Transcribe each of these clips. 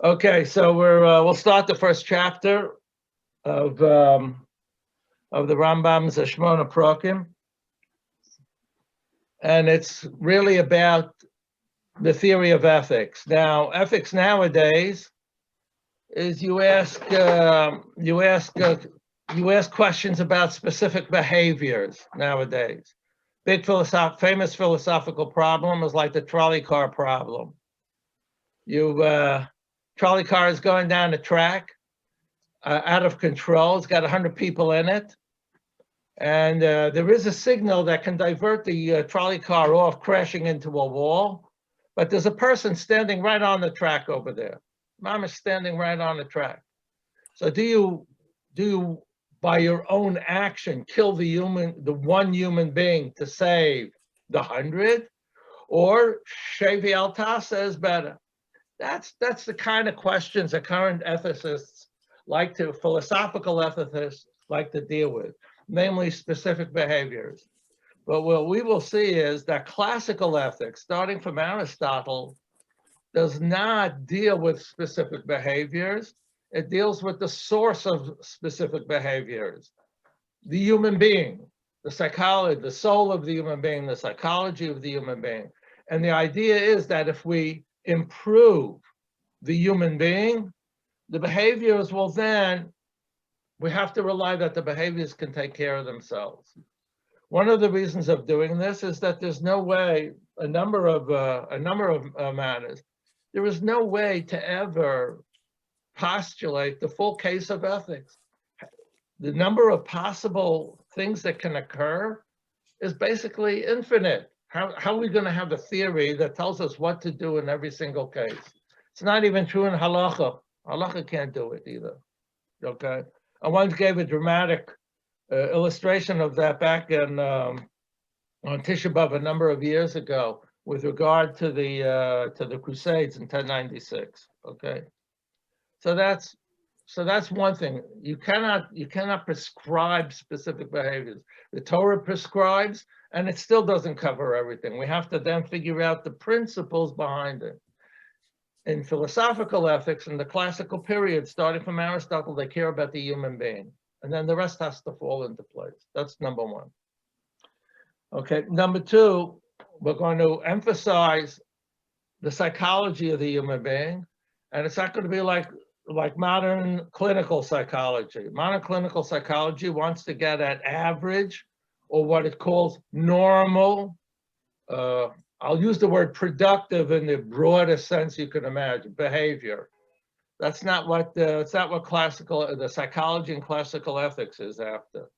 Okay, so we'll start the first chapter of the Rambam's Shmona Prakim, and it's really about the theory of ethics. Now, ethics nowadays is you ask questions about specific behaviors nowadays. Famous philosophical problem is like the trolley car problem. Trolley car is going down a track, out of control. It's got 100 people in it. And there is a signal that can divert the trolley car off crashing into a wall. But there's a person standing right on the track over there. Mom is standing right on the track. So do you by your own action kill the one human being to save the 100? Or Shevi Altasa is better? That's the kind of questions that current ethicists philosophical ethicists like to deal with, namely specific behaviors. But what we will see is that classical ethics, starting from Aristotle, does not deal with specific behaviors. It deals with the source of specific behaviors, the human being, the psychology, the soul of the human being, the psychology of the human being. And the idea is that if we improve the human being, the behaviors will then, we have to rely that the behaviors can take care of themselves. One of the reasons of doing this is that there's no way, a number of matters, there is no way to ever postulate the full case of ethics. The number of possible things that can occur is basically infinite. How are we going to have a theory that tells us what to do in every single case? It's not even true in halacha. Halacha can't do it either. Okay. I once gave a dramatic illustration of that back in on Tisha B'Av a number of years ago with regard to the Crusades in 1096. Okay. So that's one thing. You cannot prescribe specific behaviors. The Torah prescribes, and it still doesn't cover everything. We have to then figure out the principles behind it. In philosophical ethics, in the classical period, starting from Aristotle, they care about the human being. And then the rest has to fall into place. That's number one. Okay, number two, we're going to emphasize the psychology of the human being. And it's not going to be like modern clinical psychology. Modern clinical psychology wants to get at average, or what it calls normal. I'll use the word productive in the broadest sense you can imagine, behavior. That's not what the psychology and classical ethics is after.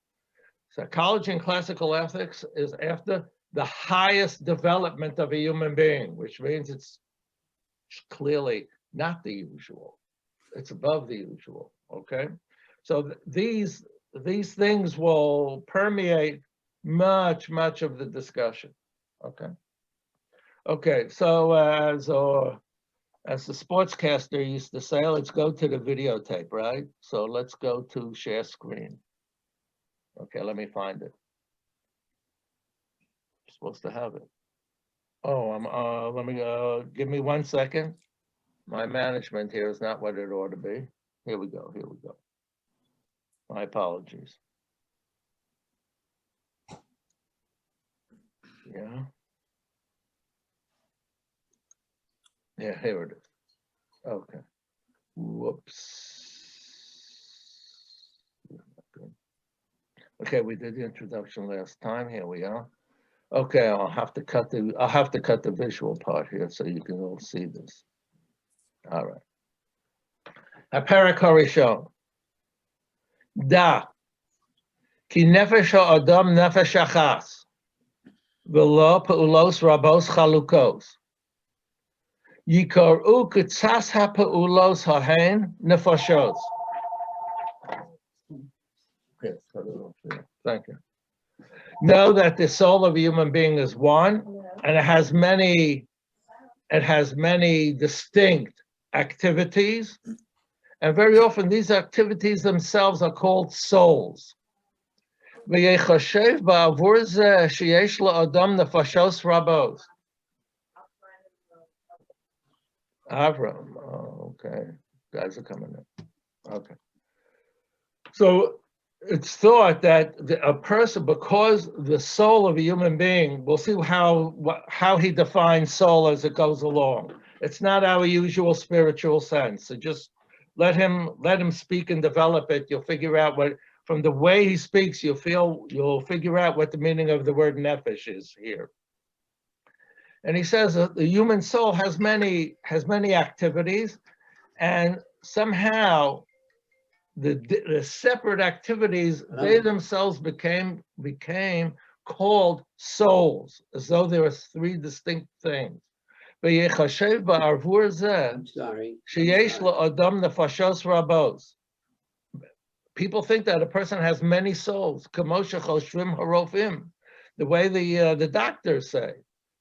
Psychology and classical ethics is after the highest development of a human being, which means it's clearly not the usual. It's above the usual, okay? So these things will permeate much of the discussion, okay? Okay, so as the sportscaster used to say, let's go to the videotape, right? So let's go to share screen. Okay, let me find it. I'm supposed to have it. Oh, let me give me 1 second. My management here is not what it ought to be. Here we go. My apologies. Yeah. Yeah, here it is. Okay. Whoops. Okay, we did the introduction last time. Here we are. Okay, I'll have to cut the visual part here so you can all see this. All right. Haparak Harishon. Da. Ki nefesh ha'adam nefesh achas. V'lo pe'ulos rabos chalukos. Yikaru k'tzas ha'pe'ulos ha'hen nefashos. Yes, thank you. Know that the soul of a human being is one, and it has many distinct activities, and very often these activities themselves are called souls. Avram, oh, Okay, guys are coming in. Okay. So it's thought that a person, because the soul of a human being, we'll see how he defines soul as it goes along. It's not our usual spiritual sense. So just let him speak and develop it. You'll figure out what, from the way he speaks, you'll figure out what the meaning of the word nefesh is here. And he says that the human soul has many activities, and somehow the separate activities, they themselves became called souls, as though there are three distinct things. I'm sorry. People think that a person has many souls, the way the doctors say,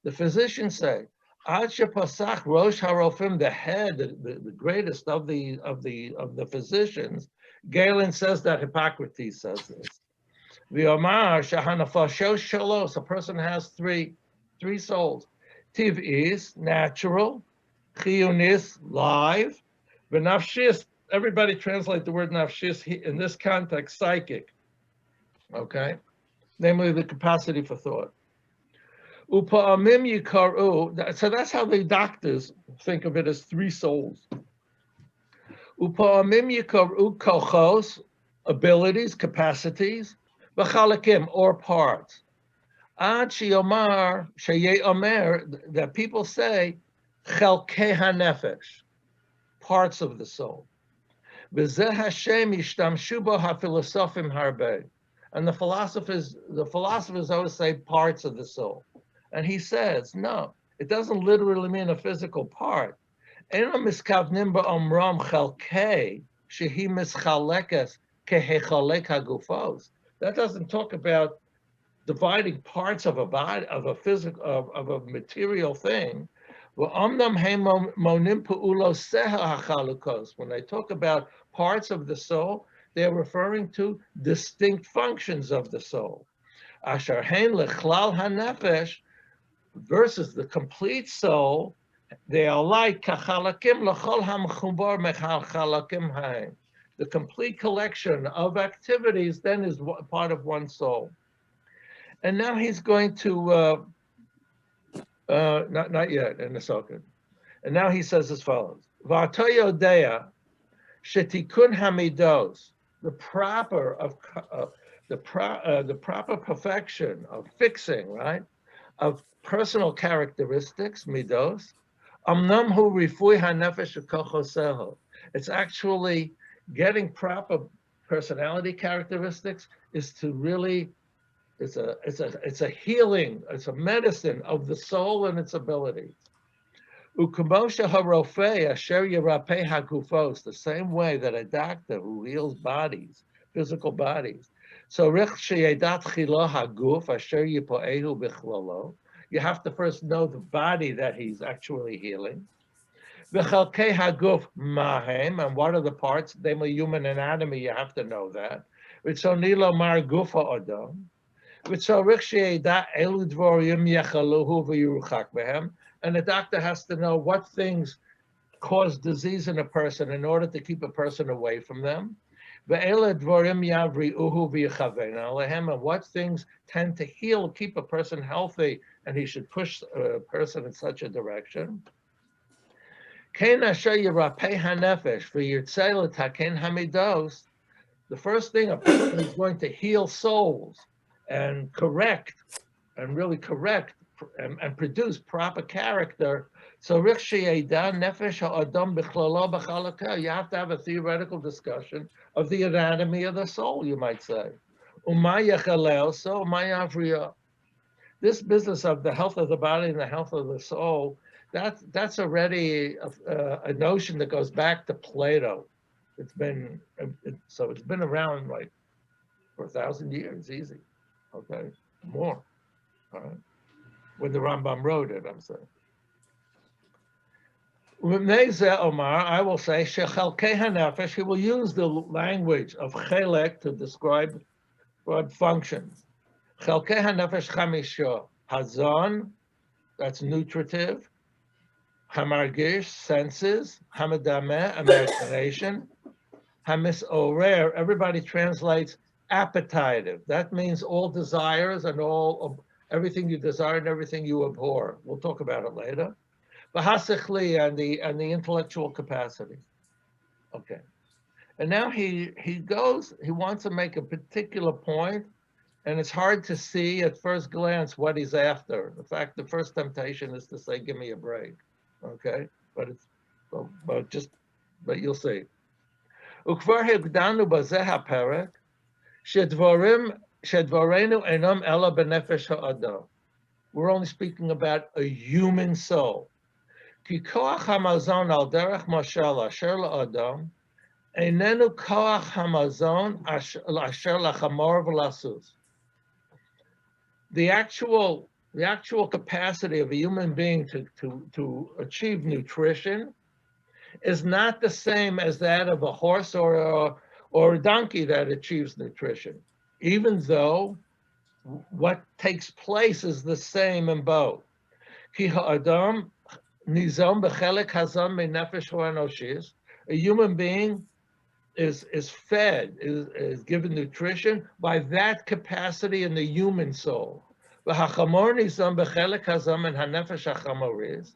the physicians say. The head, the greatest of the physicians, Galen says that, Hippocrates says this. A person has three souls. Tiv is natural, chiyunis, live, v'nafshis. Everybody translate the word nafshis in this context, psychic. Okay, namely the capacity for thought. Upa'amim yikaru. So that's how the doctors think of it, as three souls. Upa'amim yikaru kochos, abilities, capacities, v'chalakim, or parts. Ad sheyomar omer, that people say chelkei hanefesh, parts of the soul. V'zeh Hashem yishtamshu bo hafilosofim harbe, and the philosophers always say parts of the soul. And he says, no, it doesn't literally mean a physical part. That doesn't talk about dividing parts of a body, of a physical, of a material thing. When they talk about parts of the soul, they're referring to distinct functions of the soul. Asher hein lechlal hanefesh, versus the complete soul, they are like kachalakim lechol hamchubar mechalakim haim. The complete collection of activities then is part of one soul. And now he's going to, not yet, in a second. And now he says as follows: V'atoyo dea shetikun hamidos, the proper perfection of fixing, right, of personal characteristics, midos, amnam hu rifui hanefesh kochoseho. It's actually getting proper personality characteristics is to really, it's a healing, it's a medicine of the soul and its abilities. Ukamosha harofei asher yerapei hagufos, the same way that a doctor who heals bodies, physical bodies. So rich sheyedat chilo haguf asher yipoehu bichlolo. You have to first know the body that he's actually healing. V'chalkei haguf mahem, and what are the parts? Namely, human anatomy. You have to know that. V'tzonilo mar gufa odom. V'tzorich sheyedat elu dvorim yechaluhu v'yiruchak behem. And the doctor has to know what things cause disease in a person in order to keep a person away from them. And what things tend to heal, keep a person healthy, and he should push a person in such a direction. The first thing, a person is going to heal souls and correct, and really correct and produce proper character. So you have to have a theoretical discussion of the anatomy of the soul, you might say. This business of the health of the body and the health of the soul, that's already a notion that goes back to Plato. It's been around like for 1,000 years, easy, okay, more, all right. When the Rambam wrote it, I'm saying. Omar, I will say, Shechalkei hanefesh, he will use the language of chelek to describe functions. Chelkei hanefesh chamisha, hazon, that's nutritive. Hamargish, senses. Hamadameh, imagination. Hamisorer, everybody translates appetitive. That means all desires and everything you desire and everything you abhor. We'll talk about it later. V'hasichli, and the intellectual capacity. Okay. And now he wants to make a particular point, and it's hard to see at first glance what he's after. In fact, the first temptation is to say, "Give me a break," okay? But you'll see. וכבר הגדרנו בזה הפרק שדברינו אינם אלא בנפש האדם. We're only speaking about a human soul. כי כוח המזון על דרך משל אשר לאדם איננו כוח המזון אשר לחמור ולסוס. The actual capacity of a human being to achieve nutrition is not the same as that of a horse or a donkey that achieves nutrition, even though what takes place is the same in both. Ki ha'adam nizam b'chelek hazam me'nefesh ha'anoshis. A human being is fed, is given nutrition by that capacity in the human soul. V'hachamor nizam b'chelek hazam min hanefesh hachamoris.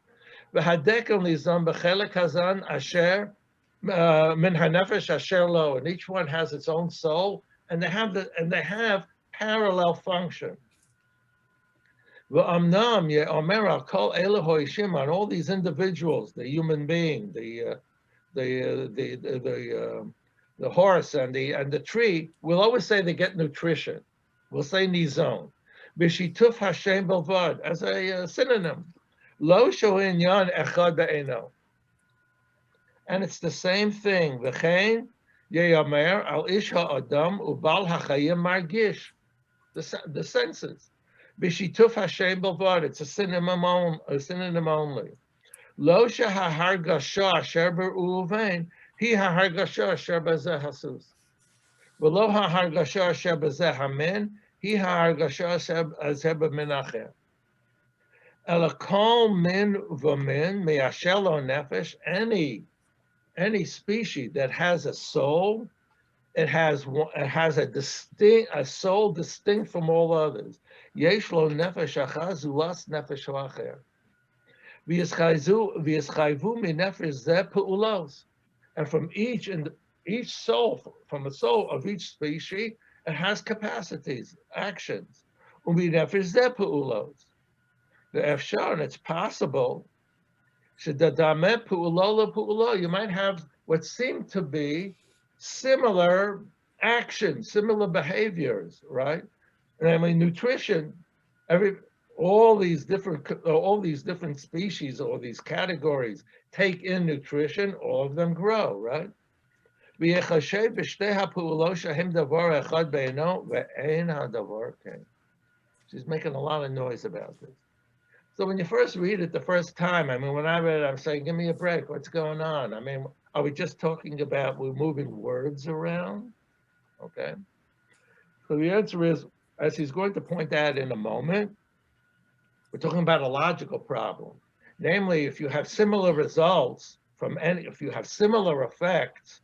V'hadekel nizam b'chelek hazan asher min hanefesh asher lo. And each one has its own soul, and they have parallel function. V'amnam ye'omer al kol elu hoishim, on all these individuals, the human being, the horse and the tree, we'll always say they get nutrition. We'll say nizon. B'shituf Hashem belvad, as a synonym. Lo sho'inyan echad be'eno. And it's the same thing. V'chein ye'omer al ish ha'adam ubal ha'chayim margish. The senses. B'shituf Hashem belvad, it's a synonym only. Lo she'hahargasha asher beruvain, hi hahargasha asher bazeh hasus. V'lo hahargasha asher bazeh hamin, hi hahargasha asher b'min acher. Ela kol min v'min me'asher lo nefesh, any species that has a soul, it has a soul distinct from all others. Yesh lo nefesh achaz ulas nefesh acher. V'yischayvu minefesh zeh pe'ulos. And from each soul, from a soul of each species, it has capacities, actions. U'minefesh zeh pe'ulos. Ve'efshar, and it's possible, shedadameh pe'ulo le'pe'ulo, you might have what seem to be similar actions, similar behaviors, right? And I mean, nutrition, all these different species, all these categories take in nutrition, all of them grow, right? She's making a lot of noise about this. So when you first read it the first time, I mean, when I read it, I'm saying, give me a break, what's going on? I mean, are we just talking about we're moving words around? Okay. So the answer is, as he's going to point out in a moment, we're talking about a logical problem. Namely, if you have similar results if you have similar effects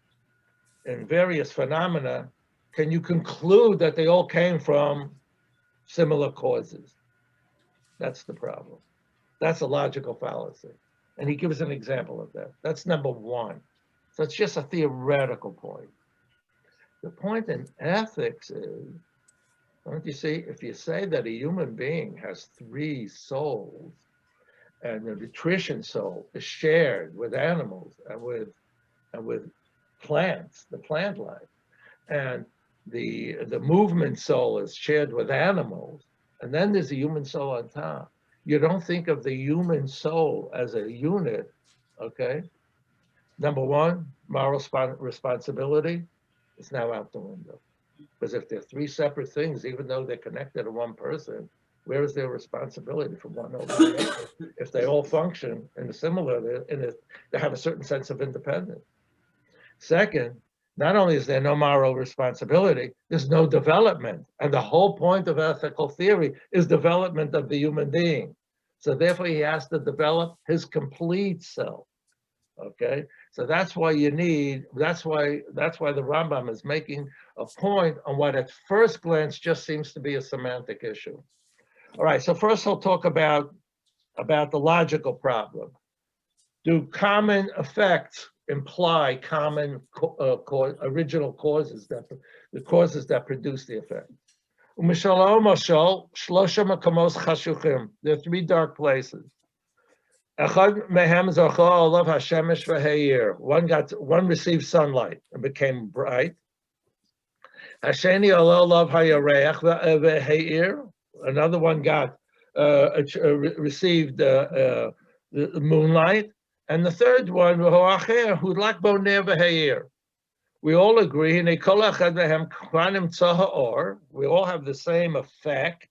in various phenomena, can you conclude that they all came from similar causes? That's the problem. That's a logical fallacy. And he gives an example of that. That's number one. So it's just a theoretical point. The point in ethics is, don't you see, if you say that a human being has three souls, and the nutrition soul is shared with animals and with plants, the plant life, and the movement soul is shared with animals, and then there's a human soul on top. You don't think of the human soul as a unit, okay? Number one, moral responsibility is now out the window. Because if they're three separate things, even though they're connected to one person, where is their responsibility for one over the other? If they all function in a similar, they have a certain sense of independence. Second, not only is there no moral responsibility, there's no development. And the whole point of ethical theory is development of the human being. So therefore he has to develop his complete self. Okay, so that's why that's why the Rambam is making a point on what at first glance just seems to be a semantic issue. All right, so first I'll talk about the logical problem. Do common effects imply common original causes, the causes that produce the effect? There are three dark places. One received sunlight and became bright. Another one received the moonlight, and the third one, we all agree, we all have the same effect.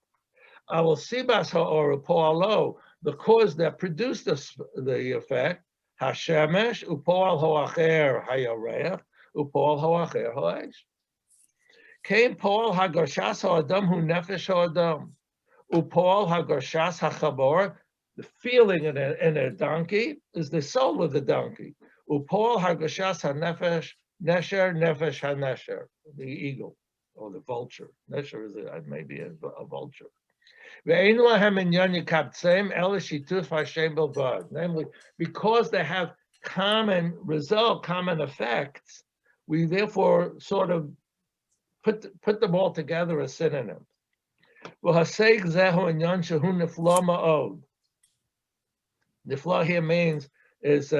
The cause that produced the effect, Hashemesh, upoal hoacher hayareach, upoal hoacher hoesh. Came Paul Hagarshas Ha'adam Hu Nefesh Ha'adam. Upol Hagarshas Ha'chabor, the feeling in a donkey is the soul of the donkey. Upol Hagarshas Ha'nefesh, Nesher Nefesh HaNesher, the eagle or the vulture. Nesher is maybe a vulture. Namely, because they have common result, common effects, we therefore sort of put them all together as synonyms. Nifla here means is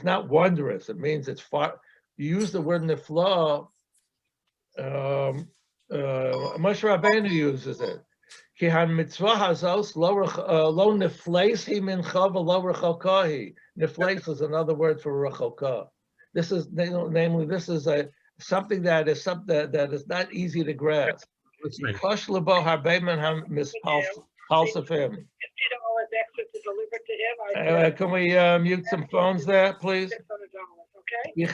not wondrous. It means it's far. You use the word nifla. Moshe Rabbeinu uses it. Nifleis is another word for rechoka. This is namely something that is not easy to grasp. $50 extra to deliver to him. Can we mute some phones there, please? Okay. Should we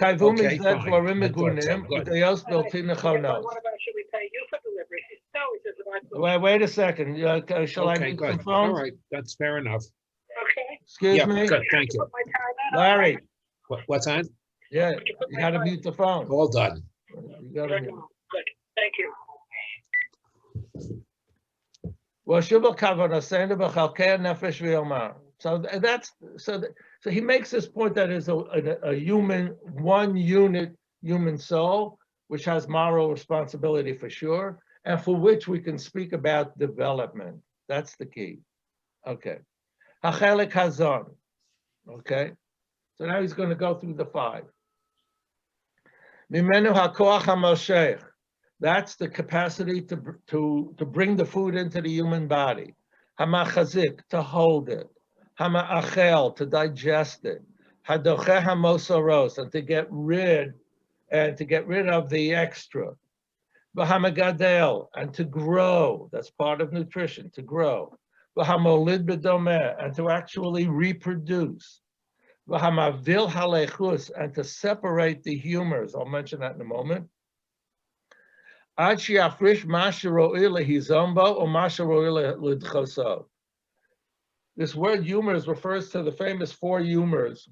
pay you for delivery? No, wait a second. Shall I mute some phones? All right, that's fair enough. Okay. Excuse me. Good, thank you. Larry. What's on? Yeah, you got to mute the phone. All done. You got to mute. Good, thank you. Well, Shubal Kavana Sanda B'Chalkei Nefesh V'Yomar. So he makes this point that is a human, one unit human soul, which has moral responsibility for sure, and for which we can speak about development. That's the key. Okay. Hachelik Hazon. Okay. So now he's going to go through the five. Mimenu HaKoach HaMoshech. That's the capacity to bring the food into the human body. Hamachazik, to hold it. Hama'achel, to digest it. Hadoche hamosaros, and to get rid of the extra. V'hamagadel, and to grow. That's part of nutrition, to grow. V'hamolid b'domeh, and to actually reproduce. V'hamavil halechus, and to separate the humors. I'll mention that in a moment. This word humors refers to the famous four humors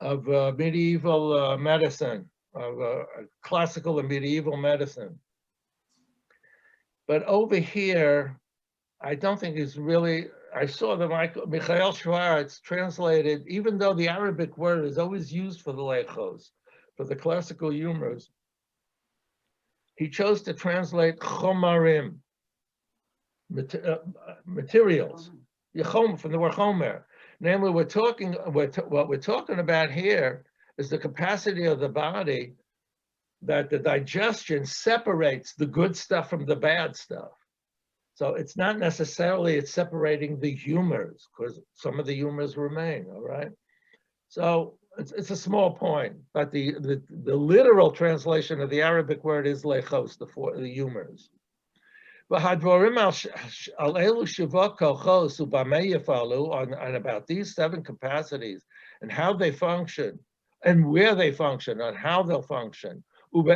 of medieval medicine, of classical and medieval medicine. But over here, I don't think it's really, I saw the Michael Schwartz translated, even though the Arabic word is always used for the lechos, for the classical humors, he chose to translate chomarim, materials, from the word chomer. Namely, what we're talking about here is the capacity of the body that the digestion separates the good stuff from the bad stuff. So it's not necessarily it's separating the humors, because some of the humors remain, all right? So it's a small point, but the literal translation of the Arabic word is lechos, the humors. On about these seven capacities and how they function and where they function and how they'll function. And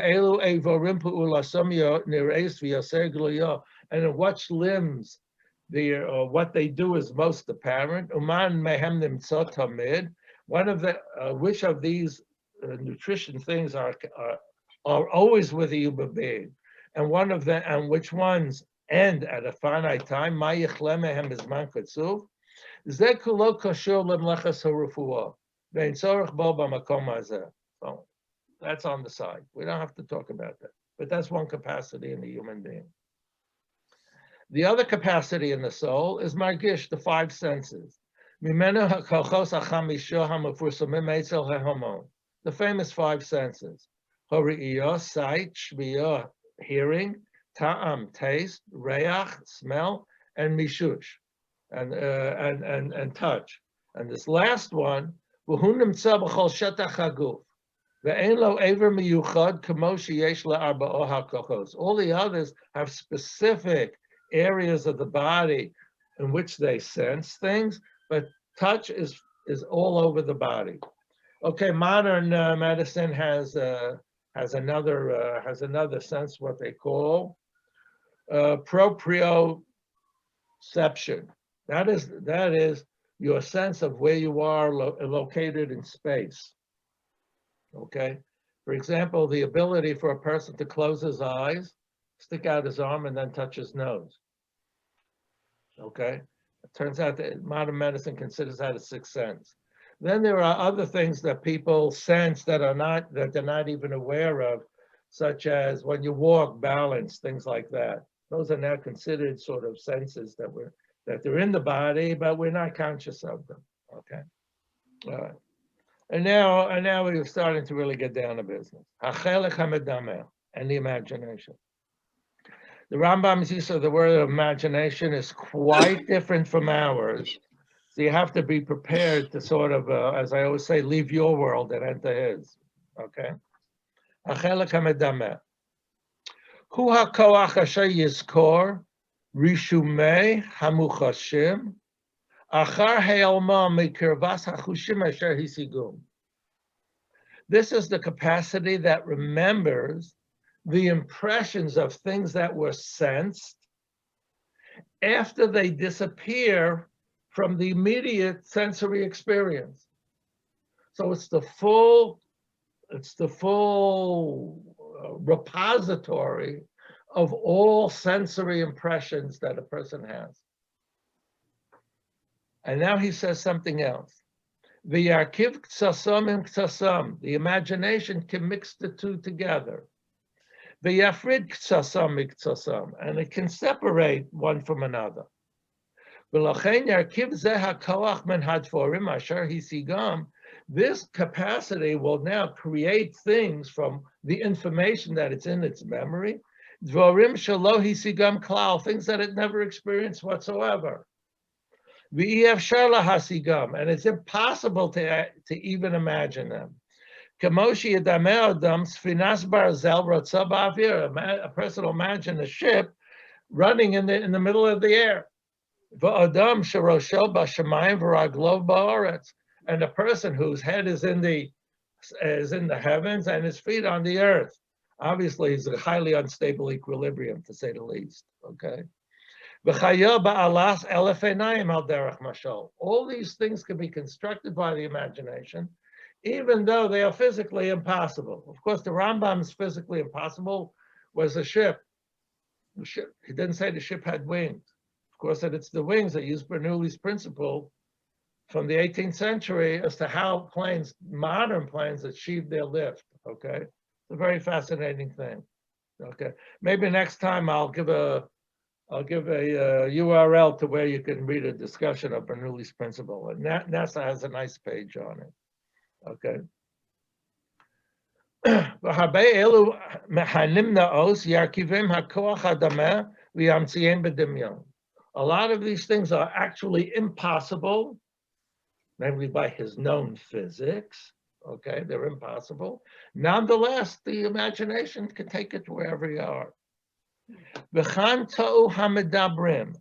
in what limbs what they do is most apparent. Uman mehem nimtzot tamid. One of the which of these nutrition things are always with a human being, and one of them, and which ones end at a finite time. Ma yichle mehem bizman katsuv. Zeh kulo kashur lemlechas harufuah. Vein tzorich bo b'makom hazeh. So that's on the side. We don't have to talk about that. But that's one capacity in the human being. The other capacity in the soul is margish, the five senses. The famous five senses. Sight, shmiyah, hearing, ta'am, taste, reach, smell, and mishush, and touch. And this last one, all the others have specific areas of the body in which they sense things, but touch is all over the body. Okay, modern medicine has another sense, what they call proprioception. That is your sense of where you are located in space. Okay, for example, the ability for a person to close his eyes, stick out his arm, and then touch his nose. Okay, it turns out that modern medicine considers that a sixth sense. Then there are other things that people sense that they're not even aware of, such as when you walk, balance, things like that. Those are now considered sort of senses that they're in the body, but we're not conscious of them. Okay, all right. And now we're starting to really get down to business. Hachelek hamedameh, and the imagination. The Rambam's use of the word imagination is quite different from ours. So you have to be prepared to sort of, as I always say, leave your world and enter his. Okay? Hachelek hamedameh. Hu hakoach asher yizkor rishumei hamuchashim achar he'elma mikirvas hachushim asher hisigum. This is the capacity that remembers the impressions of things that were sensed after they disappear from the immediate sensory experience. So it's the full repository of all sensory impressions that a person has. And now he says something else. The yarkiv ktsasam im ktsasam. The imagination can mix the two together. The yafrid ktsasam im ktsasam. And it can separate one from another. This capacity will now create things from the information that it's in its memory. Things that it never experienced whatsoever. And it's impossible to even imagine them. A person will imagine a ship running in the middle of the air. And a person whose head is in the heavens and his feet on the earth. Obviously, it's a highly unstable equilibrium, to say the least. Okay. All these things can be constructed by the imagination, even though they are physically impossible. Of course, the Rambam's physically impossible was a ship. He didn't say the ship had wings. Of course, that it's the wings that use Bernoulli's principle from the 18th century as to how modern planes achieve their lift. Okay, it's a very fascinating thing. Okay, maybe next time I'll give a URL to where you can read a discussion of Bernoulli's principle. And NASA has a nice page on it. Okay. A lot of these things are actually impossible, namely by his known physics. Okay, they're impossible. Nonetheless, the imagination can take it to wherever you are.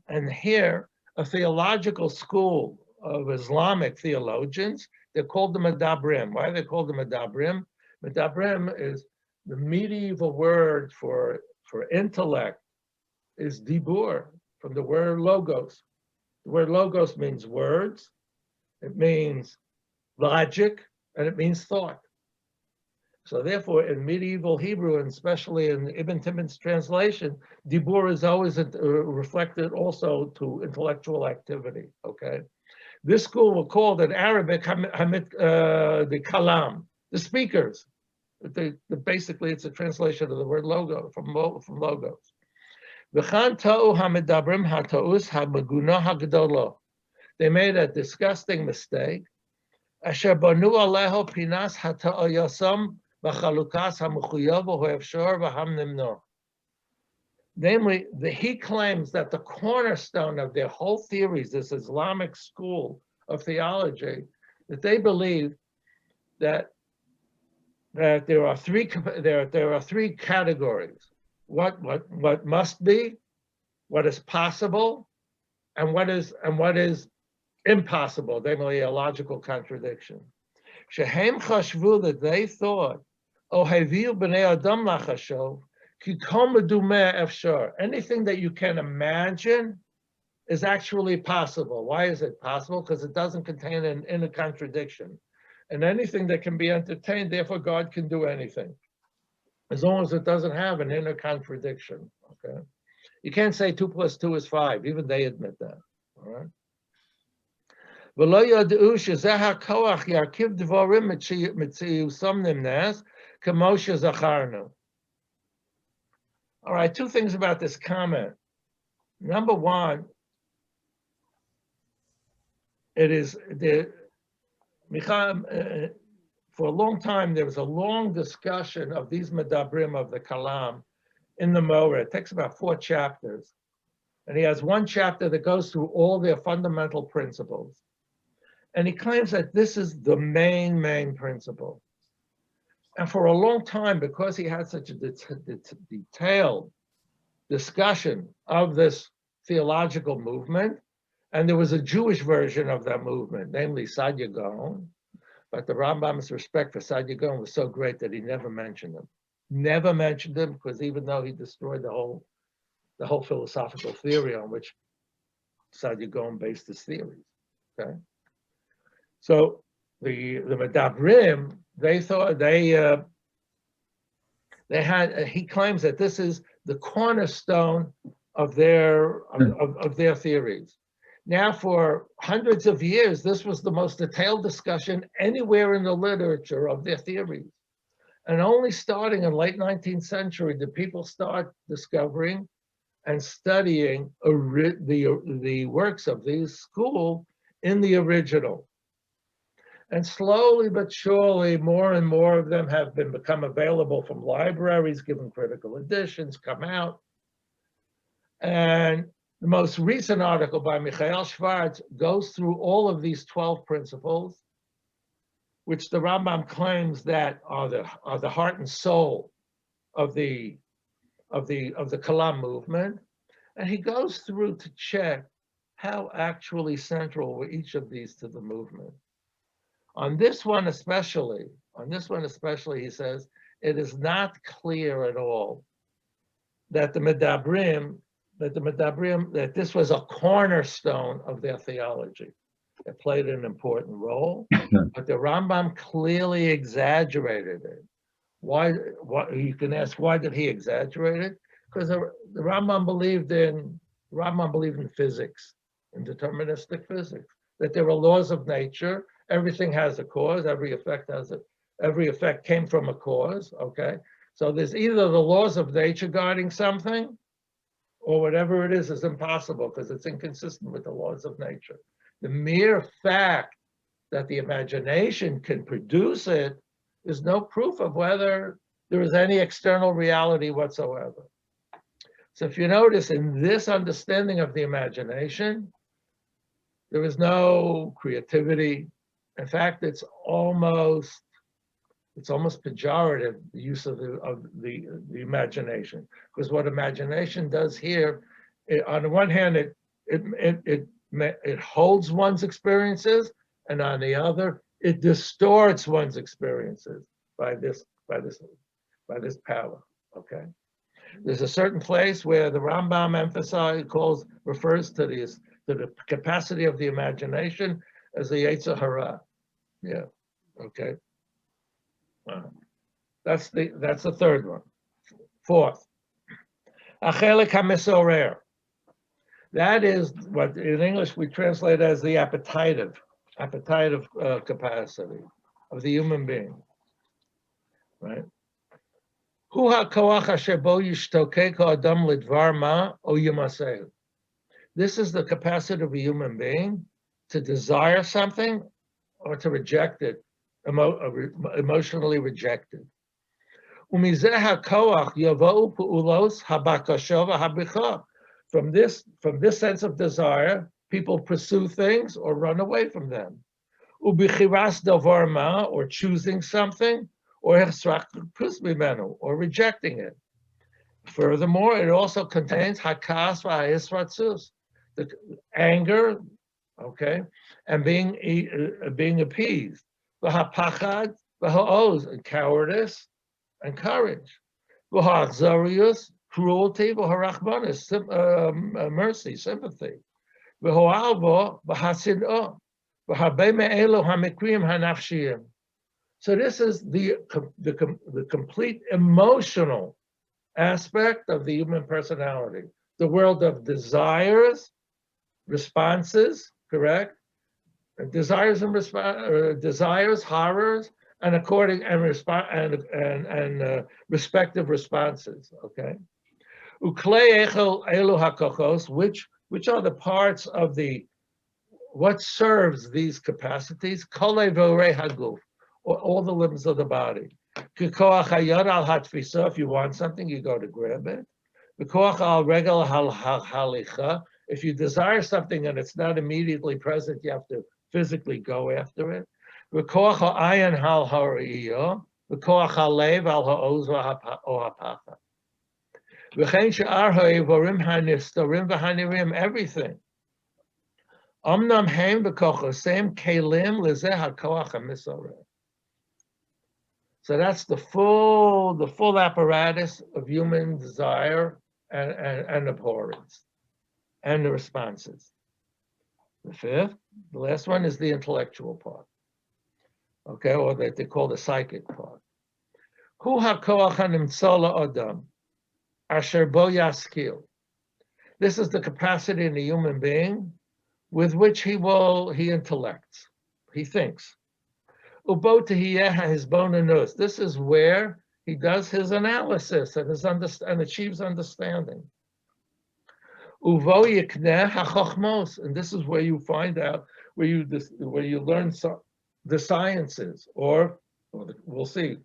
And here, a theological school of Islamic theologians, they're called the Medabrim. Why are they called the Medabrim? Medabrim is the medieval word for intellect, is dibur, from the word logos. The word logos means words, it means logic, and it means thought. So therefore, in medieval Hebrew, and especially in Ibn Timon's translation, dibur is always reflected also to intellectual activity, okay? This school will call in Arabic the kalam, the speakers. Basically, it's a translation of the word logo, from logos. They made a disgusting mistake. Namely, he claims that the cornerstone of their whole theories, this Islamic school of theology, that they believe that there are three categories: what must be, what is possible, and what is impossible, namely a logical contradiction. Shehem chashvu, that they thought, oh haviu b'nei adam lachashov, ki kol medumeh efshar. Anything that you can imagine is actually possible. Why is it possible? Because it doesn't contain an inner contradiction. And anything that can be entertained, therefore God can do anything, as long as it doesn't have an inner contradiction. Okay, you can't say 2 + 2 is 5. Even they admit that. All right. All right, 2 things about this comment. Number one, it is for a long time, there was a long discussion of these medabrim of the kalam in the Moreh. It takes about 4 chapters. And he has 1 chapter that goes through all their fundamental principles. And he claims that this is the main principle. And for a long time, because he had such a detailed discussion of this theological movement, and there was a Jewish version of that movement, namely Saadia Gaon, but the Rambam's respect for Saadia Gaon was so great that he never mentioned him. Never mentioned him, because even though he destroyed the whole philosophical theory on which Saadia Gaon based his theories, okay? So the Medabrim, they thought he claims that this is the cornerstone of their theories. Now, for hundreds of years, this was the most detailed discussion anywhere in the literature of their theories. And only starting in late 19th century did people start discovering and studying the works of these school in the original. And slowly but surely, more and more of them have become available from libraries, given critical editions, come out. And the most recent article by Michael Schwartz goes through all of these 12 principles, which the Rambam claims that are the heart and soul of the Kalam movement. And he goes through to check how actually central were each of these to the movement. On this one especially, he says, it is not clear at all that that this was a cornerstone of their theology. It played an important role, but the Rambam clearly exaggerated it. Why? You can ask, why did he exaggerate it? Because the Rambam believed in physics, in deterministic physics, that there are laws of nature. Everything has a cause. Every effect came from a cause. Okay, so there's either the laws of nature guiding something, or whatever it is impossible because it's inconsistent with the laws of nature. The mere fact that the imagination can produce it is no proof of whether there is any external reality whatsoever. So if you notice, in this understanding of the imagination, there is no creativity. In fact, it's almost pejorative, the use of the imagination, because what imagination does here, on the one hand, it holds one's experiences, and on the other, it distorts one's experiences by this power. Okay, There's a certain place where the Rambam refers to the capacity of the imagination as the Yetzer Hara. Yeah. Okay. That's the third one. Fourth, Achelik HaMisorer. That is what in English we translate as the appetitive capacity of the human being, right? Hu hakoach asher bo yishtokek ha'adam lidvar ma o yimaseh. This is the capacity of a human being to desire something or to reject it, emotionally reject it. Umizeh hakoach yavou pu'ulos habakasha v'habricha. From this sense of desire, people pursue things or run away from them. Ubichiras davar ma, or choosing something, or or rejecting it. Furthermore, it also contains hakas v'ha'isratzus, the anger, okay, and being appeased. V'hapachad v'ha'oz, and cowardice and courage. V'ha'achzarius, cruelty, v'harachmanis, mercy, sympathy. V'ho'alvo, v'hasid'ah, v'habei me'elo ha'mikrim ha'nafshiyim. So this is the complete emotional aspect of the human personality, the world of desires, responses, correct? Desires and desires, horrors, and respective responses. Okay. Uklei elu hakochos, which are the parts of what serves these capacities? Kolei vorei haguf, or all the limbs of the body. Kikoach hayad al hatfisa, if you want something, you go to grab it. Kikoach al regel halicha, if you desire something and it's not immediately present, you have to physically go after it. Kikoach ha'ayin hal ha'riyo, kikoach ha'lev al ha'oz ha'pacha. V'chein she'ar ha'evorim ha'nistorim v'ha'nirim, everything. Omnam heim v'kochos, same kelim lezeh ha'koach ha'misoreh. So that's the full apparatus of human desire and abhorrence and the responses. The fifth, the last one, is the intellectual part. Okay, or that they call the psychic part. Hu hakoach hanimtza la'adam asher bo yaskil. This is the capacity in the human being with which he intellects, he thinks. His bonus. This is where he does his analysis and achieves understanding. And this is where you find out where you learn the sciences, or we'll see.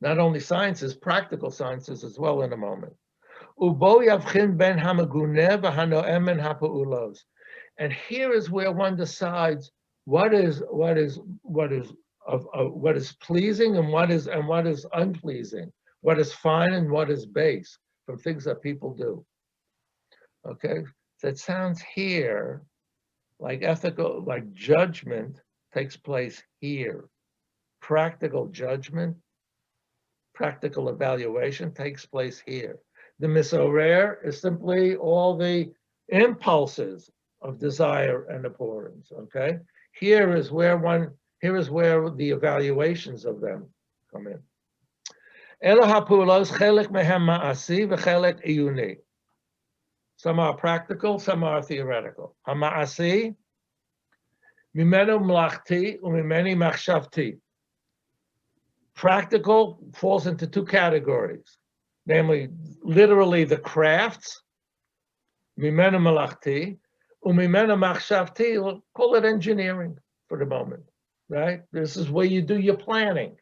Not only sciences, practical sciences as well in a moment. And here is where one decides what is pleasing and what is unpleasing, what is fine and what is base from things that people do. Okay, so it sounds here like ethical, like judgment takes place here. Practical judgment, practical evaluation takes place here. The misorer is simply all the impulses of desire and abhorrence. Okay, here is where the evaluations of them come in. Some are practical, some are theoretical. Hama'asi, mimenu mlachti, umimeni machshavti. Practical falls into two categories, namely, literally the crafts, mimenu malachti, umimenu machshavti, we'll call it engineering for the moment, right? This is where you do your planning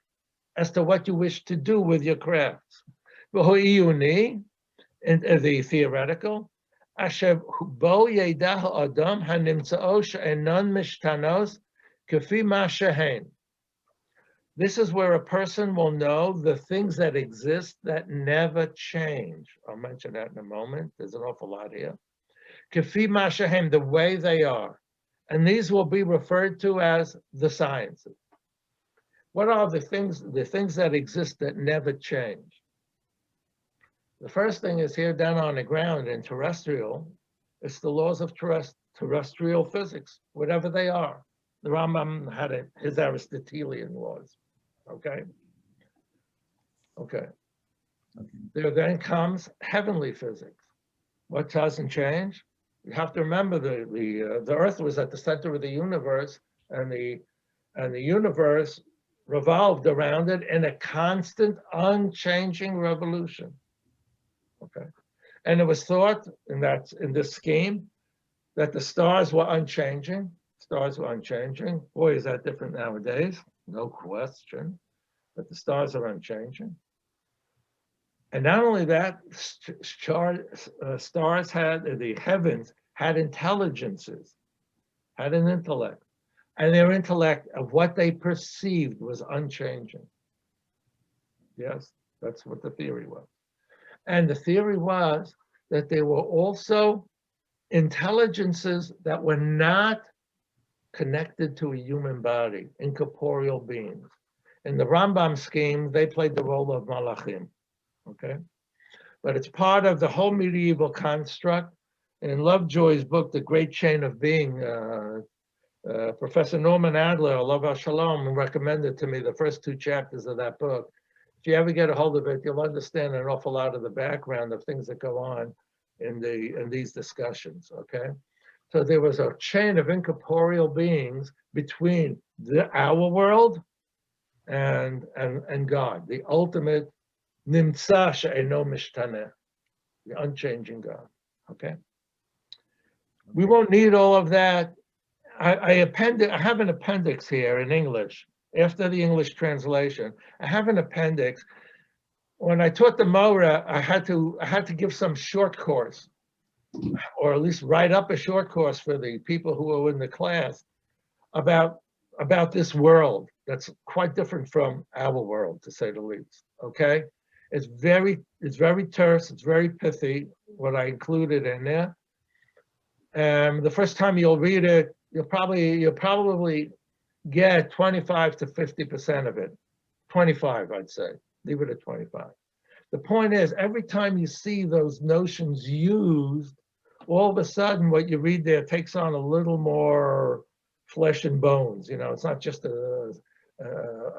as to what you wish to do with your crafts. V'ho'iyuni, the theoretical, asher bo yedah adam hanimtzao she'enon mishtanos kefi ma shehen. This is where a person will know the things that exist that never change. I'll mention that in a moment. There's an awful lot here. Kefi ma shehem, the way they are. And these will be referred to as the sciences. What are the things that exist that never change? The first thing is here down on the ground in terrestrial, it's the laws of terrestrial physics, whatever they are. The Rambam had his Aristotelian laws, okay? Okay. There then comes heavenly physics. What doesn't change? You have to remember the Earth was at the center of the universe, and the universe revolved around it in a constant, unchanging revolution. Okay, and it was thought in this scheme that the stars were unchanging. Stars were unchanging. Boy, is that different nowadays? No question. But the stars are unchanging. And not only that, stars had, the heavens had intelligences, had an intellect, and their intellect of what they perceived was unchanging. Yes, that's what the theory was. And the theory was that there were also intelligences that were not connected to a human body, incorporeal beings. In the Rambam scheme, they played the role of malachim. Okay, but it's part of the whole medieval construct. In Lovejoy's book, The Great Chain of Being, Professor Norman Adler, Alav Shalom, recommended to me the first 2 chapters of that book. If you ever get a hold of it, you'll understand an awful lot of the background of things that go on in these discussions. Okay, so there was a chain of incorporeal beings between our world and God, the ultimate Nimtza she'eino mishtaneh, the unchanging God. Okay, we won't need all of that. I have an appendix here in English after the English translation. I have an appendix. When I taught the Mora, I had to give some short course, or at least write up a short course for the people who were in the class about this world that's quite different from our world, to say the least. Okay. It's very terse, it's very pithy, what I included in there. The first time you'll read it, you'll probably get 25 to 50% of it. 25, I'd say. Leave it at 25. The point is, every time you see those notions used, all of a sudden what you read there takes on a little more flesh and bones. It's not just a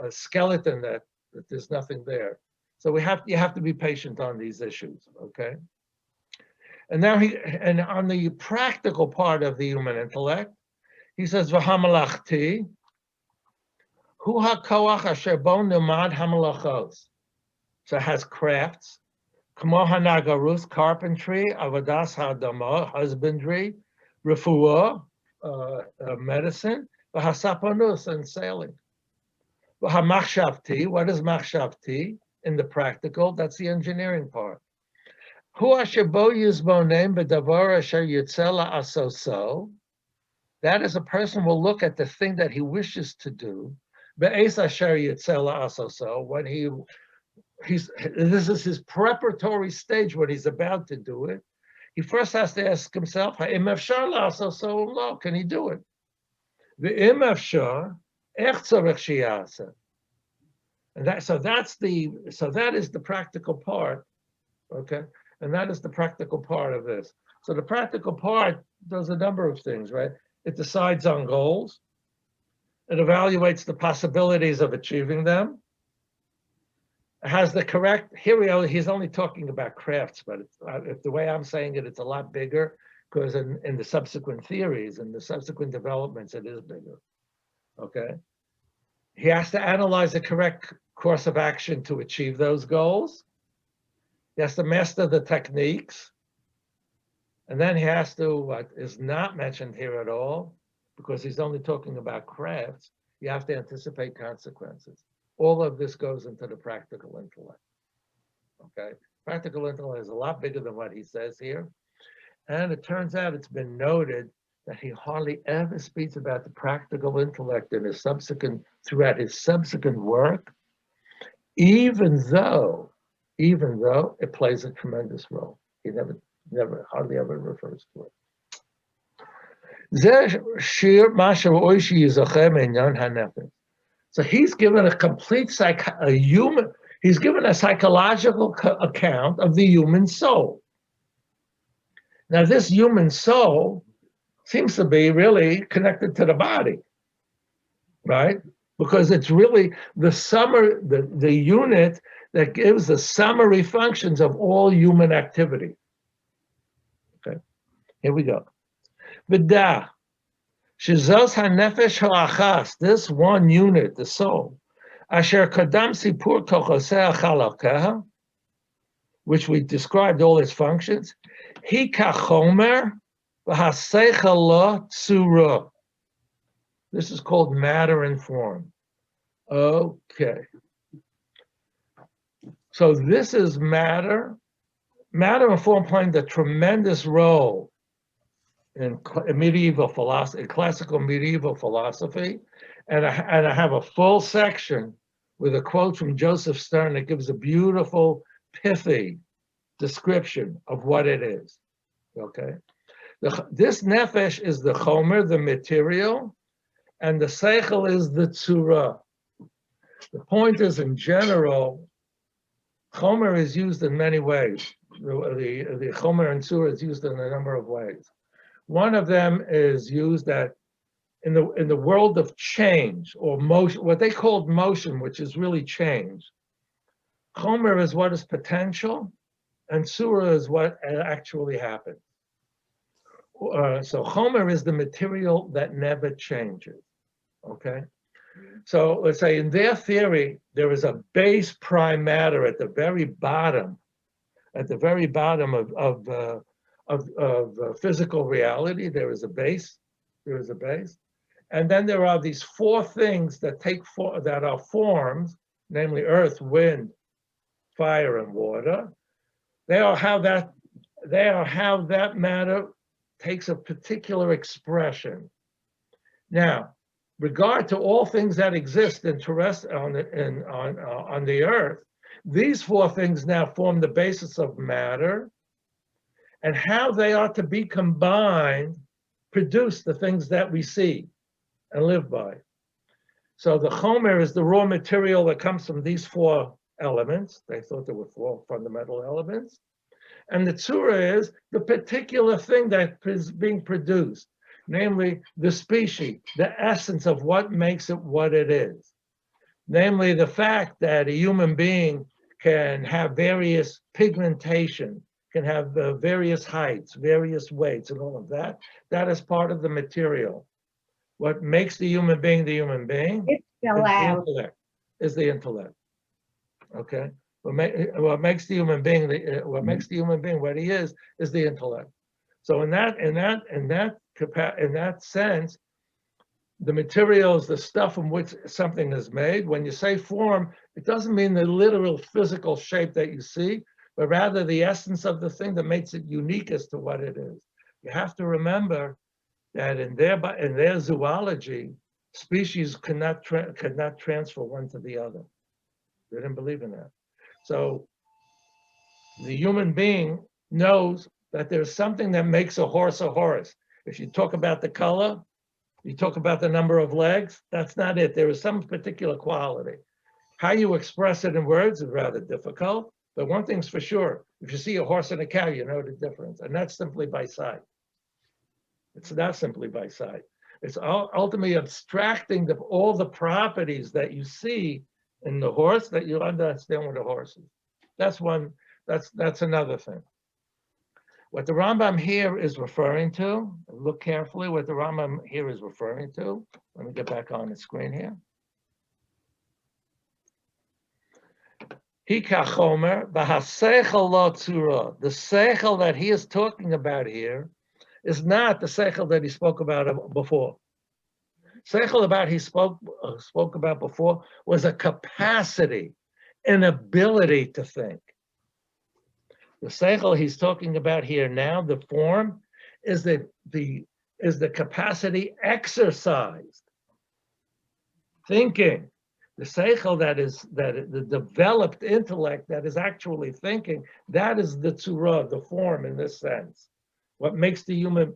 skeleton that there's nothing there. So you have to be patient on these issues, okay? And now and on the practical part of the human intellect, he says, "V'hamalachti, hu hakoach asher bo nimad hamalachos." So it has crafts, kamo hanagarus, carpentry, avodas hadama, husbandry, refuah, medicine, v'hasaponus, and sailing. V'hamachshavti, what is machshavti? In the practical, that's the engineering part. That is, a person will look at the thing that he wishes to do. When this is his preparatory stage when he's about to do it. He first has to ask himself, can he do it? And that is the practical part, okay? And that is the practical part of this. So the practical part does a number of things, right? It decides on goals. It evaluates the possibilities of achieving them. It has the correct, he's only talking about crafts, but if the way I'm saying it, it's a lot bigger, because in the subsequent theories and the subsequent developments, it is bigger, okay? He has to analyze the correct course of action to achieve those goals. He has to master the techniques. And then he has to, what is not mentioned here at all, because he's only talking about crafts, you have to anticipate consequences. All of this goes into the practical intellect. Okay? Practical intellect is a lot bigger than what he says here. And it turns out it's been noted that he hardly ever speaks about the practical intellect in throughout his subsequent work, even though it plays a tremendous role. He hardly ever refers to it. So he's given a complete He's given a psychological account of the human soul. Now, this human soul seems to be really connected to the body, right? Because it's really the unit that gives the summary functions of all human activity. Okay, here we go. V'da, shezos hanefesh ha'achas, this one unit, the soul, asher kadam sipur kochoseh chalakaha, which we described all its functions, hi kachomer v'haseichel lo tzura. This is called matter and form. Okay. So this is matter. Matter and form playing a tremendous role in medieval philosophy, classical medieval philosophy. And I have a full section with a quote from Joseph Stern that gives a beautiful, pithy description of what it is. Okay. This nefesh is the chomer, the material, and the seichel is the tzura. The point is, in general, chomer is used in many ways. The chomer and tzura is used in a number of ways. One of them is used that in the world of change or motion, what they called motion, which is really change. Chomer is what is potential, and tzura is what actually happens. So chomer is the material that never changes. Okay, so let's say in their theory there is a base prime matter at the very bottom of physical reality. There is a base, and then there are these four things that that are forms, namely earth, wind, fire, and water. They are how that matter takes a particular expression. Now, regard to all things that exist on the earth, these four things now form the basis of matter, and how they are to be combined produce the things that we see and live by. So the chomer is the raw material that comes from these four elements. They thought there were four fundamental elements. And the tzura is the particular thing that is being produced, namely the species, the essence of what makes it what it is. Namely, the fact that a human being can have various pigmentation, can have various heights, various weights, and all of that. That is part of the material. What makes the human being is the intellect. Okay? What makes the human being what he is the intellect. So in that sense, the material is the stuff from which something is made. When you say form, it doesn't mean the literal physical shape that you see, but rather the essence of the thing that makes it unique as to what it is. You have to remember that in their zoology, species could not transfer one to the other. They didn't believe in that. So the human being knows that there's something that makes a horse a horse. If you talk about the color, you talk about the number of legs, that's not it. There is some particular quality. How you express it in words is rather difficult, but one thing's for sure. If you see a horse and a cow, you know the difference, and that's simply by sight. It's not simply by sight. It's ultimately abstracting all the properties that you see in the horse that you understand with the horses. That's another thing. What the Rambam here is referring to, look carefully what the Rambam here is referring to. Let me get back on the screen here. Hika chomer b'haseichel lo tzura. The seichel that he is talking about here is not the seichel that he spoke about before. Seichel he spoke about before was a capacity, an ability to think. The seichel he's talking about here now, the form, is the capacity exercised. Thinking. The seichel the developed intellect that is actually thinking, that is the tzura, the form in this sense. What makes the human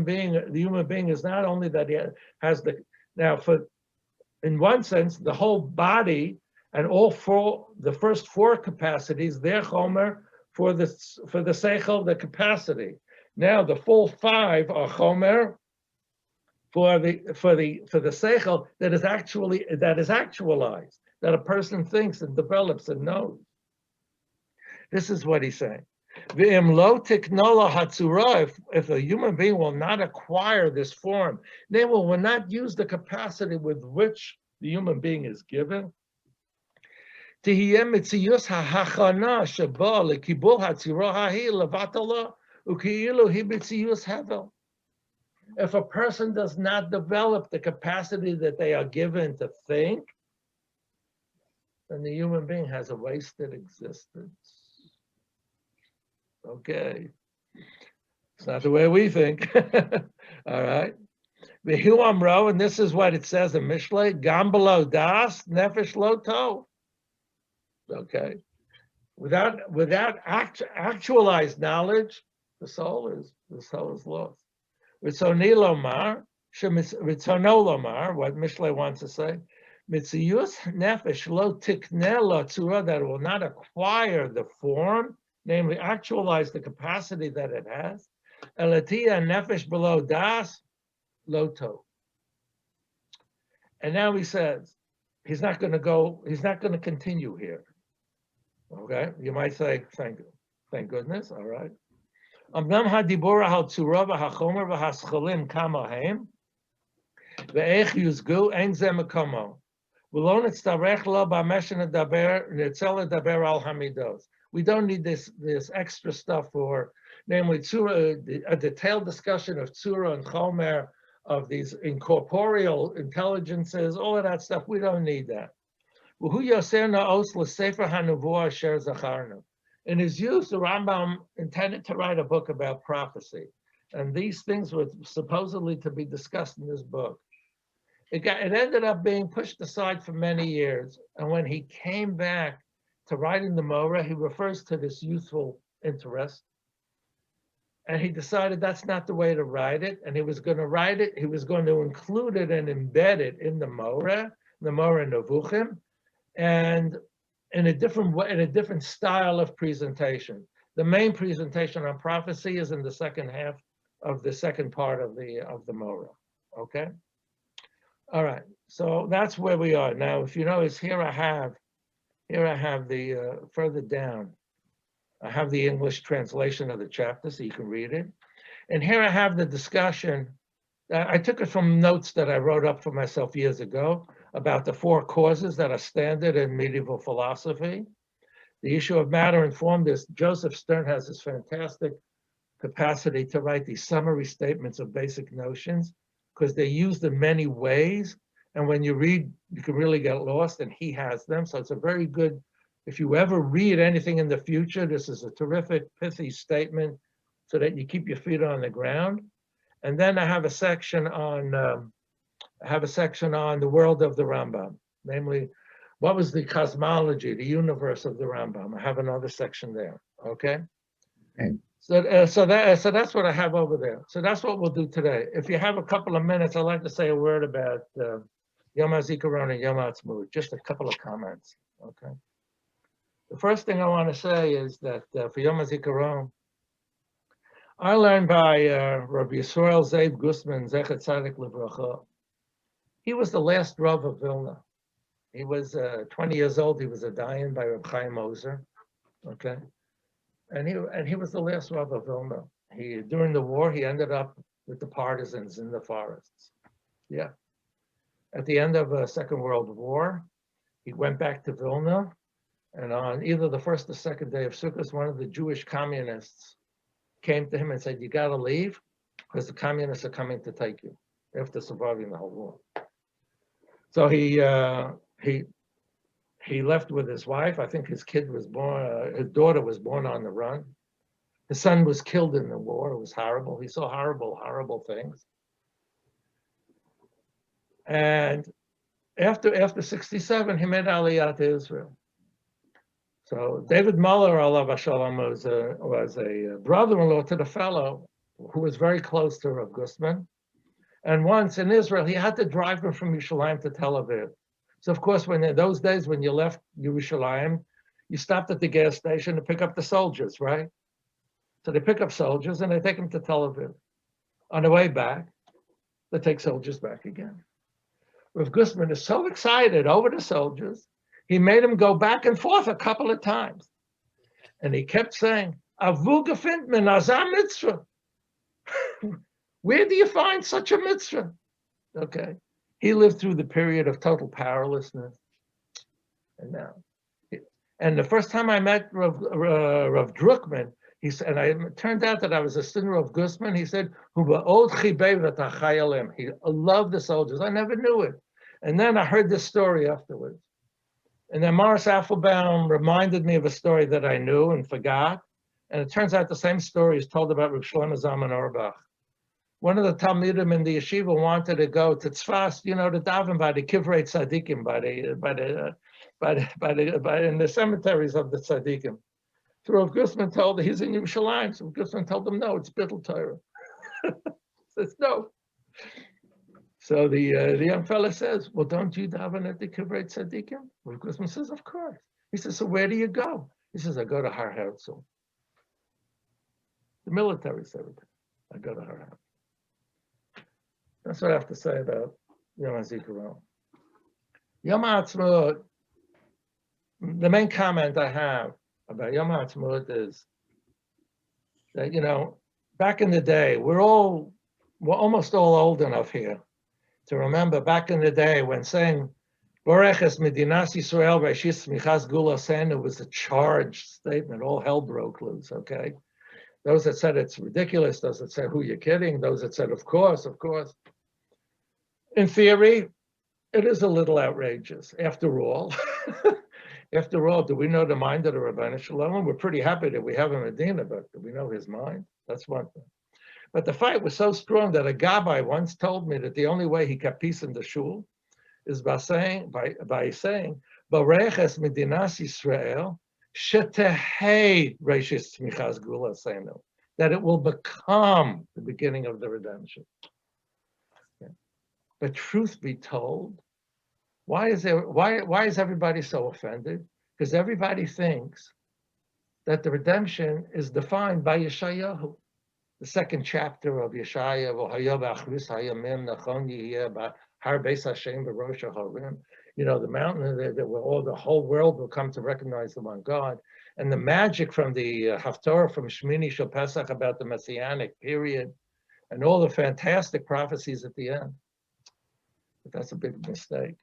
being is not only that he has in one sense, the whole body And the first four capacities, they're chomer for the seichel, the capacity. Now the full five are chomer for the seichel that is actualized, that a person thinks and develops and knows. This is what he's saying. If a human being will not acquire this form, they will not use the capacity with which the human being is given. If a person does not develop the capacity that they are given to think, then the human being has a wasted existence. Okay. It's not the way we think. All right. And this is what it says in Mishlei, Gam below das, nefesh lo tov. Okay. Without actualized knowledge, the soul is lost. Ritzoni lomar, ritzono lomar, what Mishlei wants to say, mitziyus nefesh lo tikneh lo tzura, that it will not acquire the form, namely actualize the capacity that it has. Elatia nefesh below das, lo tov. And now he says, he's not going to continue here. Okay, you might say, thank goodness, all right. Amnam hadibura hal tzura v'hachomer v'haschalim kamahem ve'ech yuzgu ein ze mekomo v'lo nitztarech lo b'meshen daber nitzel daber al hamidos. We don't need this extra stuff for, namely tzura, a detailed discussion of tzura and chomer, of these incorporeal intelligences, all of that stuff. We don't need that. In his youth, the Rambam intended to write a book about prophecy. And these things were supposedly to be discussed in this book. It ended up being pushed aside for many years. And when he came back to writing the Morah, he refers to this youthful interest. And he decided that's not the way to write it. And he was going to write it, he was going to include it and embed it in the Morah Nevuchim, and in a different way, in a different style of presentation. The main presentation on prophecy is in the second half of the second part of the Morah. Okay. All right. So that's where we are now. If you notice, here I have the further down. I have the English translation of the chapter, so you can read it. And here I have the discussion. I took it from notes that I wrote up for myself years ago about the four causes that are standard in medieval philosophy. The issue of matter and form. Joseph Stern has this fantastic capacity to write these summary statements of basic notions, because they're used in many ways. And when you read, you can really get lost, and he has them. So it's a very good, if you ever read anything in the future, this is a terrific, pithy statement so that you keep your feet on the ground. And then I have a section on the world of the Rambam, namely, what was the cosmology, the universe of the Rambam. I have another section there, okay? So that's what I have over there. So that's what we'll do today. If you have a couple of minutes, I'd like to say a word about Yom HaZikaron and Yom HaAtzmaut, just a couple of comments, okay? The first thing I want to say is that for Yom HaZikaron, I learned by Rabbi Yisrael Zeib Gusman, Zechet Tzadik Livracha. He was the last Rav of Vilna. He was 20 years old. He was a dayan by Reb Chaim Moser, okay? And he was the last Rav of Vilna. During the war, he ended up with the partisans in the forests. Yeah. At the end of the Second World War, he went back to Vilna, and on either the first or second day of Sukkot, one of the Jewish communists came to him and said, "You got to leave because the communists are coming to take you," after surviving the whole war. So he left with his wife. I think his kid was born, his daughter was born on the run. His son was killed in the war. It was horrible. He saw horrible, horrible things. And after 67, he made Aliyah to Israel. So David Muller, alav hashalom, was a brother-in-law to the fellow who was very close to Rav Gustman. And once in Israel, he had to drive him from Yerushalayim to Tel Aviv. So of course, when in those days when you left Yerushalayim, you stopped at the gas station to pick up the soldiers, right? So they pick up soldiers and they take them to Tel Aviv. On the way back, they take soldiers back again. Rav Gustman is so excited over the soldiers, he made them go back and forth a couple of times. And he kept saying, Avu gefindt men azah mitzvah. Where do you find such a mitzvah? Okay. He lived through the period of total powerlessness. And now, and the first time I met Rav Druckman, he said, and it turned out that I was a student of Gustman. He said, he loved the soldiers. I never knew it. And then I heard this story afterwards. And then Morris Affelbaum reminded me of a story that I knew and forgot. And it turns out the same story is told about Rav Shlomo Zalman Auerbach. One of the Talmidim in the yeshiva wanted to go to Tzfas, to daven by the Kivrei Tzadikim, in the cemeteries of the Tzadikim. So Rav Gustman told him he's in Yerushalayim. So Rav Gustman told him, no, it's Bittul Torah. Says no. So the young fella says, well, don't you daven at the Kivrei Tzadikim? Rav Gustman says, of course. He says, so where do you go? He says, I go to Har Herzl. The military cemetery. I go to Har Herzl. That's what I have to say about Yom HaZikaron. Yom HaAtzmaut, the main comment I have about Yom HaAtzmaut is that, back in the day, we're almost all old enough here to remember back in the day when saying Boreches Medinas Yisrael Reishis Michas Gula Sen, it was a charged statement, all hell broke loose, okay? Those that said it's ridiculous, those that said, who you kidding? Those that said, of course, of course. In theory, it is a little outrageous. After all, do we know the mind of the Rabbeinu Shalom? We're pretty happy that we have a Medina, but do we know his mind? That's one thing. But the fight was so strong that a Gabbai once told me that the only way he kept peace in the shul is by saying, Bareches Medinas Yisrael, Shetehei Reishis Tzmichas Gula Seinu, that it will become the beginning of the redemption. Okay. But truth be told, why is everybody so offended? Because everybody thinks that the redemption is defined by Yeshayahu, the second chapter of Yeshaya, the mountain where the whole world will come to recognize the one God, and the magic from the Haftorah from Shmini Shel Pesach about the Messianic period, and all the fantastic prophecies at the end. But that's a big mistake.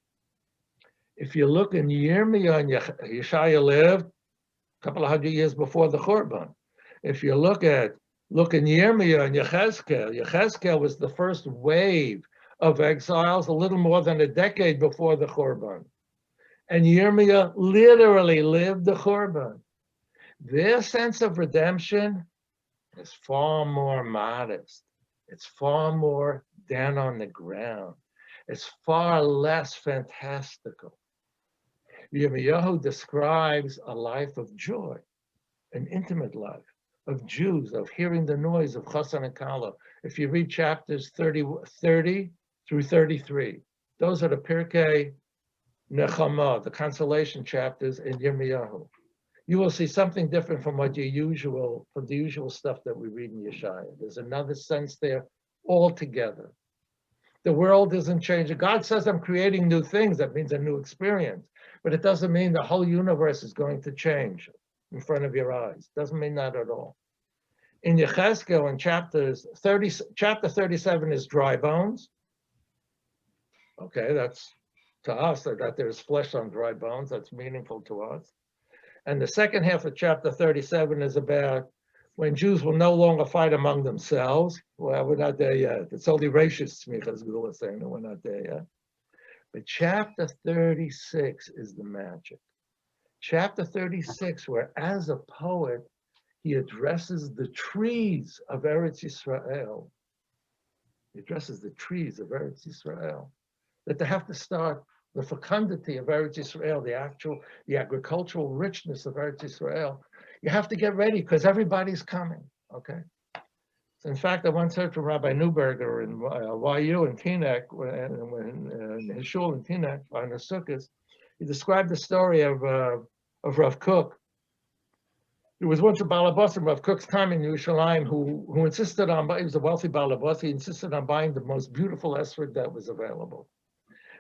If you look in Yirmiyah, and Yeshaya lived a couple of hundred years before the Churban. If you look in Yirmiyah and Yechezkel was the first wave of exiles a little more than a decade before the Churban. And Yirmiyah literally lived the Churban. Their sense of redemption is far more modest. It's far more down on the ground. It's far less fantastical. Yirmiyahu describes a life of joy, an intimate life of Jews, of hearing the noise of Chassan and Kala. If you read chapters 30 through 33, those are the Pirkei Nechama, the consolation chapters in Yirmiyahu. You will see something different from the usual stuff that we read in Yeshaya. There's another sense there altogether. The world isn't changing. God says, I'm creating new things. That means a new experience. But it doesn't mean the whole universe is going to change in front of your eyes. Doesn't mean that at all. In Yechezkel, in chapter 37 is dry bones. Okay, that's to us, that there's flesh on dry bones. That's meaningful to us. And the second half of chapter 37 is about when Jews will no longer fight among themselves. Well, we're not there yet. It's only racist smichas gula saying that we're not there yet. But chapter 36 is the magic. Chapter 36, where as a poet, he addresses the trees of Eretz Yisrael. He addresses the trees of Eretz Yisrael. That they have to start the fecundity of Eretz Yisrael, the agricultural richness of Eretz Yisrael. You have to get ready because everybody's coming, okay? In fact, I once heard from Rabbi Newberger in YU in Teaneck, in his shul in Teaneck, on the Sukkot. He described the story of Rav Kook. There was once a balabas in Rav Kook's time in Yerushalayim who insisted on, he was a wealthy balabas, he insisted on buying the most beautiful esrog that was available.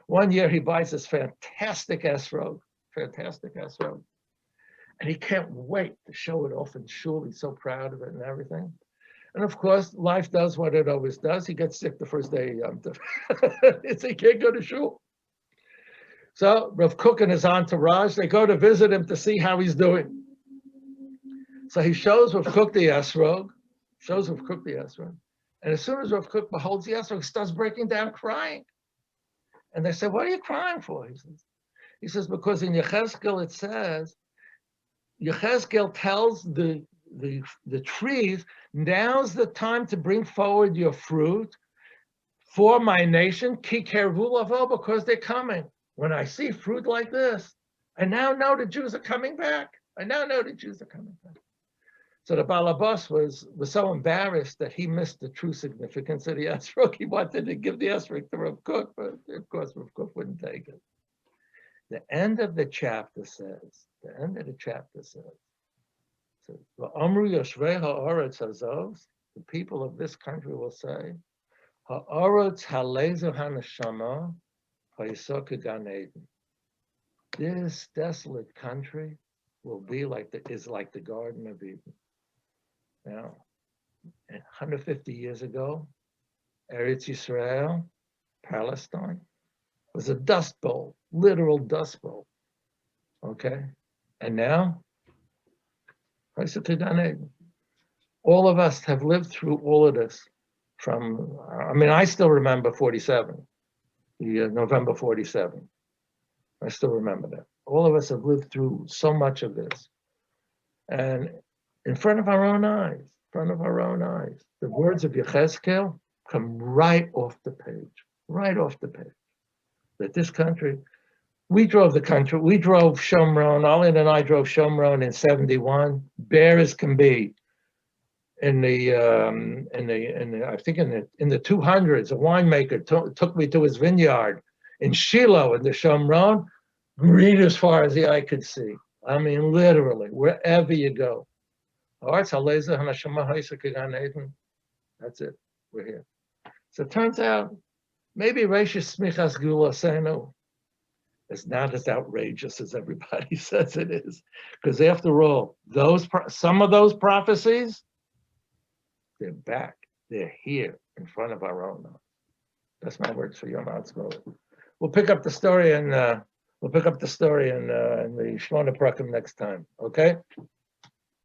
One year he buys this fantastic esrog, and he can't wait to show it off in shul. He's so proud of it and everything. And of course, life does what it always does. He gets sick the first day he can't go to shul. So Rav Kook and his entourage, they go to visit him to see how he's doing. So he shows Rav Kook the esrog, and as soon as Rav Kook beholds the esrog, he starts breaking down crying. And they say, "What are you crying for?" He says, because in Yechezkel it says, Yechezkel tells the trees, now's the time to bring forward your fruit for my nation, ki kervu lavo, because they're coming. When I see fruit like this, I now know the Jews are coming back. So the balabas was so embarrassed that he missed the true significance of the esrog. He wanted to give the esrog to Rav Kook, but of course Rav Kook wouldn't take it. The end of the chapter says, the people of this country will say, this desolate country will be like the Garden of Eden. Now, 150 years ago, Eretz Yisrael, Palestine, was a dust bowl, literal dust bowl. Okay? And now, all of us have lived through all of this. I still remember 47, November 47. I still remember that. All of us have lived through so much of this. And in front of our own eyes, the words of Yechezkel come right off the page. That this country, we drove Shomron, Alin and I drove Shomron in 71, bare as can be. In the 200s, a winemaker took me to his vineyard in Shiloh in the Shomron, green as far as the eye could see. I mean, literally, wherever you go. That's it. We're here. So it turns out maybe Reishis Smichas Gula Senu is not as outrageous as everybody says it is, because after all, some of those prophecies, they're back. They're here in front of our own eyes. That's my words for Yom Ha'atzmaut. We'll pick up the story in the Shmona Prakim next time. Okay.